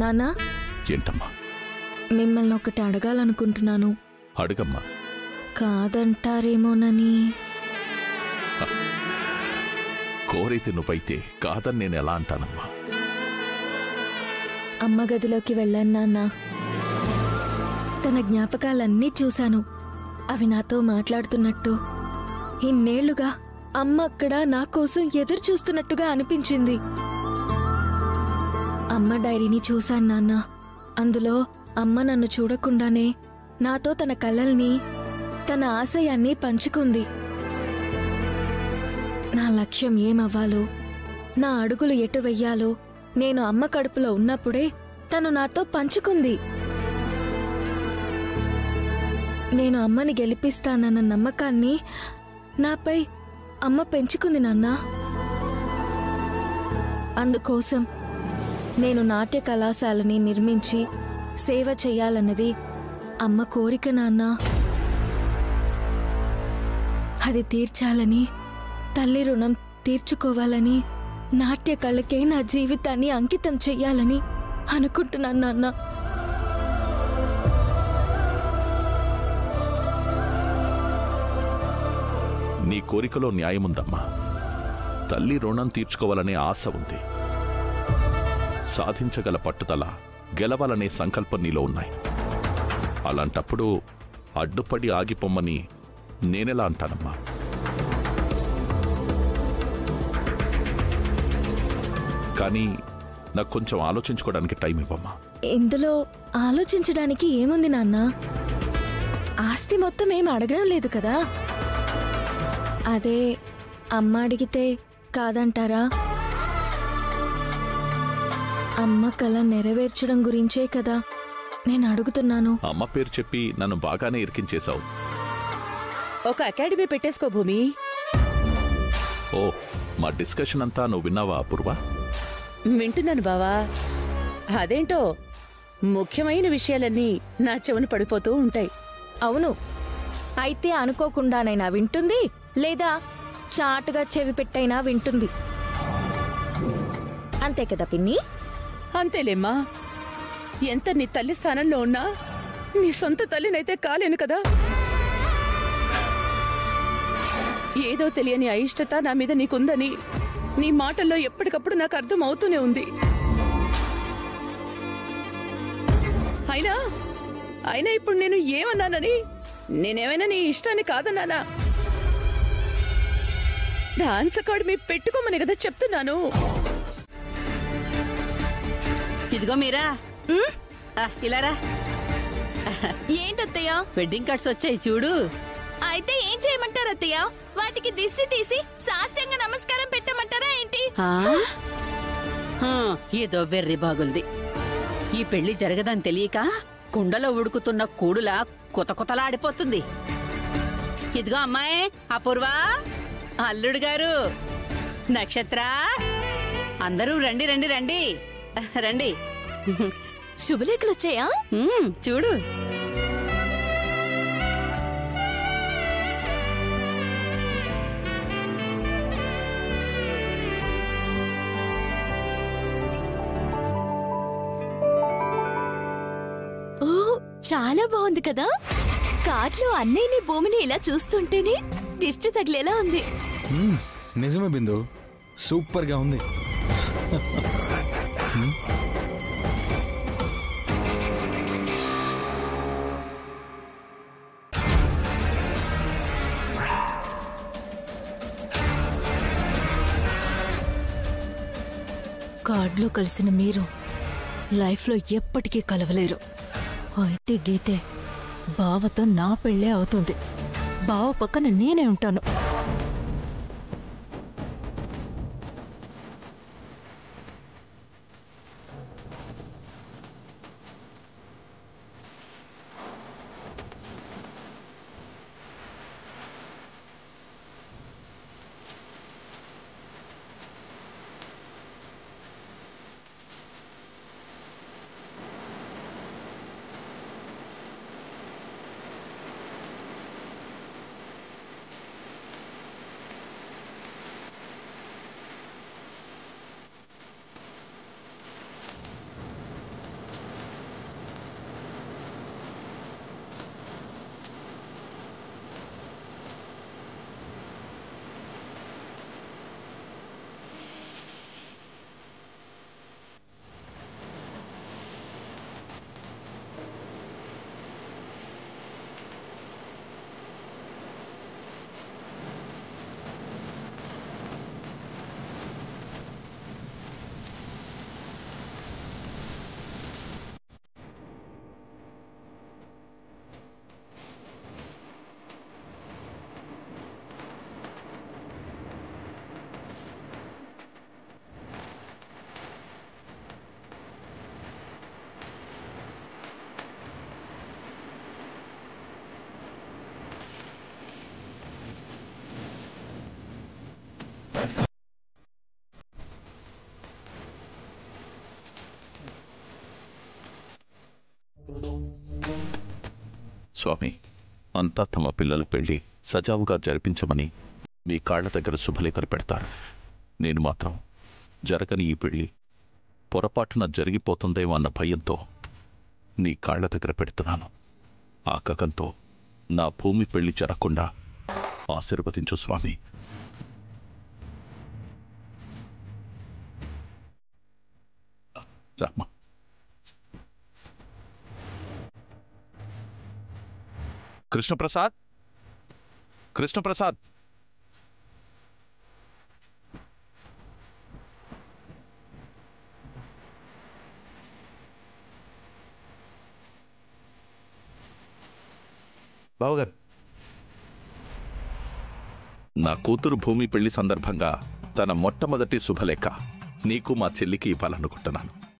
నానా ఏంటమ్మా? మిమ్మల్ని ఒకటి అడగాలనుకుంటున్నాను. అడుగమ్మా. కాదంటారేమోనని. కోరైతే నువ్వైతే కాదని నేను ఎలా అంటానమ్మా? అమ్మ గదిలోకి వెళ్ళాను నాన్న. తన జ్ఞాపకాలన్నీ చూశాను. అవి నాతో మాట్లాడుతున్నట్టు. ఇన్నేళ్లుగా అమ్మ అక్కడ నా కోసం ఎదురు చూస్తున్నట్టుగా అనిపించింది. అమ్మ డైరీని చూశాను నాన్న. అందులో అమ్మ నన్ను చూడకుండానే నాతో తన కలల్ని, తన ఆశయాన్ని పంచుకుంది. నా లక్ష్యం ఏమవ్వాలో, నా అడుగులు ఎటు వెయ్యాలో నేను అమ్మ కడుపులో ఉన్నప్పుడే తను నాతో పంచుకుంది. నేను అమ్మని గెలిపిస్తానన్న నమ్మకాన్ని నాపై అమ్మ పెంచుకుంది నాన్న. అందుకోసం నేను నాట్య కళాశాలని నిర్మించి సేవ చెయ్యాలన్నది అమ్మ కోరిక నాన్న. అది తీర్చాలని, తల్లి రుణం తీర్చుకోవాలని, నాట్య కళకే నా జీవితాన్ని అంకితం చెయ్యాలని అనుకుంటున్నాను నాన్న. నీ కోరికలో న్యాయముందమ్మా. తల్లి రుణం తీర్చుకోవాలనే ఆశ ఉంది. సాధించగల పట్టుదల, గెలవాలనే సంకల్పం నీలో ఉన్నాయి. అలాంటప్పుడు అడ్డుపడి ఆగిపోమ్మని నేనెలా అంటానమ్మా? కానీ నాకు కొంచెం ఆలోచించుకోవడానికి టైం ఇవ్వమ్మా. ఇందులో ఆలోచించడానికి ఏముంది నాన్న? ఆస్తి మొత్తం ఏం అడగడం లేదు కదా. అదే అమ్మ అడిగితే కాదంటారా? అమ్మ కల నెరవేర్చడం గురించే కదా నేను అడుగుతున్నాను. అమ్మ పేరు చెప్పి నన్ను బాగానే ఇరికించేశావు. ఒక అకాడమీ పెట్టేసుకో భూమి. ఓ, మా డిస్కషన్ అంతా నువ్వు విన్నావా అపూర్వ? వింటున్నాను బావా. అదేంటో ముఖ్యమైన విషయాలన్నీ నా చెవును పడిపోతూ ఉంటాయి. అవును, అయితే అనుకోకుండానైనా వింటుంది, లేదా చాటుగా చెవి పెట్టైనా వింటుంది. అంతే కదా పిన్ని? అంతేలేమ్మా. ఎంత నీ తల్లి స్థానంలో ఉన్నా నీ సొంత తల్లినైతే కాలేను కదా. ఏదో తెలియని అయిష్టత నా మీద నీకుందని నీ మాటల్లో ఎప్పటికప్పుడు నాకు అర్థం అవుతూనే ఉంది. అయినా ఇప్పుడు నేను ఏమన్నానని? నేనేమైనా నీ ఇష్టాన్ని కాదన్నానా? డాన్స్ అకాడమీ పెట్టుకోమని కదా చెప్తున్నాను. ఇదిగో మీరా, ఇలారా. ఏంటత్తయ్య? వెడ్డింగ్ కార్డ్స్ వచ్చాయి చూడు. అయితే ఏం చేయమంటారు అత్తయ్య? వాటికి దిష్టి తీసి సాష్టాంగ నమస్కారం పెట్టమంటారా ఏంటి? ఏదో వెర్రి బాగుంది. ఈ పెళ్లి జరగదని తెలియక కుండలో ఉడుకుతున్న కూడులా కొతలాడిపోతుంది. ఇదిగో అమ్మాయి అపూర్వ, అల్లుడు గారు, నక్షత్ర, అందరూ రండి రండి రండి రండి. శుభలేఖలు వచ్చాయా? చూడు. చాలా బాగుంది కదా. కార్లో అన్నయ్యని భూమిని ఇలా చూస్తుంటేనే దిష్టి తగిలేలా ఉంది. నిజమే బిందు, సూపర్ గా ఉంది. కార్డులో కలిసిన మీరు లైఫ్లో ఎప్పటికీ కలవలేరు. అయితే గీతే బావతో నా పెళ్ళే అవుతుంది. బావ పక్కన నేనే ఉంటాను. స్వామి, అంతా తమ పిల్లల పెళ్లి సజావుగా జరిపించమని మీ కాళ్ల దగ్గర శుభలేఖలు పెడతారు. నేను మాత్రం జరగని ఈ పెళ్లి పొరపాటున జరిగిపోతుందేమో అన్న భయంతో నీ కాళ్ల దగ్గర పెడుతున్నాను. ఆ కకంతో నా భూమి పెళ్లి జరగకుండా ఆశీర్వదించు స్వామి. రామ. కృష్ణప్రసాద్, కృష్ణప్రసాద్. బావగారు, నా కూతురు భూమి పెళ్లి సందర్భంగా తన మొట్టమొదటి శుభలేఖ నీకు మా చెల్లికి ఇవ్వాలనుకుంటున్నాను.